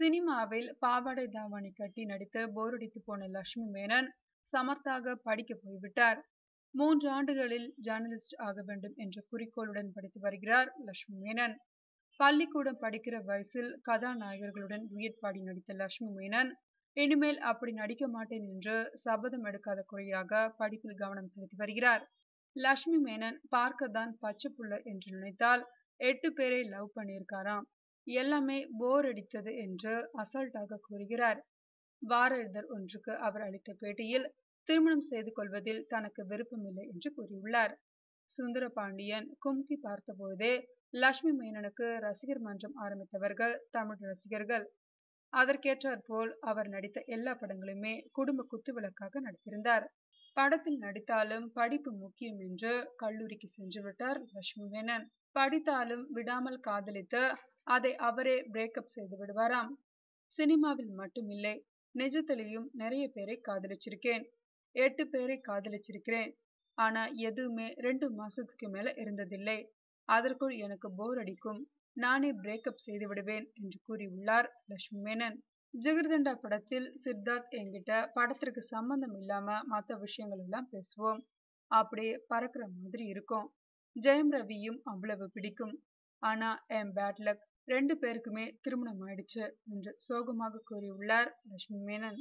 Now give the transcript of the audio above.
சினிமாவில் பாவாடை தாவணி கட்டி நடித்து போரடித்து போன லட்சுமி மேனன் சமர்த்தாக படிக்க போய்விட்டார். 3 ஆண்டுகளில் ஜேர்னலிஸ்ட் ஆக வேண்டும் என்ற குறிக்கோளுடன் படித்து வருகிறார் லட்சுமி மேனன். பள்ளிக்கூடம் படிக்கிற வயசில் கதாநாயகர்களுடன் டூயட் பாடி நடித்த லட்சுமி மேனன் இனிமேல் அப்படி நடிக்க மாட்டேன் என்று சபதம் எடுக்காத குறையாக படிப்பில் கவனம் செலுத்தி வருகிறார். லட்சுமி மேனன் பார்க்கத்தான் பச்சை புள்ள என்று நினைத்தால் 8 பேரை லவ் பண்ணியிருக்காராம். எல்லாமே போர் அடித்தது என்று அசால்ட்டாக கூறுகிறார். வார இதழ் ஒன்றுக்கு அவர் அளித்த பேட்டியில் திருமணம் செய்து கொள்வதில் தனக்கு விருப்பமில்லை என்று கூறியுள்ளார். சுந்தரபாண்டியன், கும்கி பார்த்தபோதே லட்சுமி மேனனுக்கு ரசிகர் மன்றம் ஆரம்பித்தவர்கள் தமிழ் ரசிகர்கள். அதற்கேற்றாற்போல் அவர் நடித்த எல்லா படங்களுமே குடும்ப குத்துவிளக்காக நடித்திருந்தார். படத்தில் நடித்தாலும் படிப்பு முக்கியம் என்று கல்லூரிக்கு சென்று விட்டார் லட்சுமி மேனன். படித்தாலும் விடாமல் காதலித்து அதை அவரே பிரேக்கப் செய்து விடுவாராம். சினிமாவில் மட்டுமில்லை, நிஜத்திலையும் நிறைய பேரை காதலிச்சிருக்கேன். 8 பேரை காதலிச்சிருக்கிறேன். ஆனா எதுவுமே 2 மாசத்துக்கு மேல இருந்ததில்லை. அதற்குள் எனக்கு போர் அடிக்கும். நானே பிரேக்கப் செய்து விடுவேன் என்று கூறியுள்ளார் லட்சுமி மேனன். ஜிகர்தண்டா படத்தில் சித்தார்த் என்கிட்ட படத்திற்கு சம்பந்தம் இல்லாம மற்ற விஷயங்கள் எல்லாம் பேசுவோம். அப்படியே பறக்கிற மாதிரி இருக்கும். ஜெயம் ரவியும் அவ்வளவு பிடிக்கும். ஆனா என் பேட் லக் 2 பேருக்குமே திருமணம் ஆயிடுச்சு என்று சோகமாக கூறியுள்ளார் லட்சுமி மேனன்.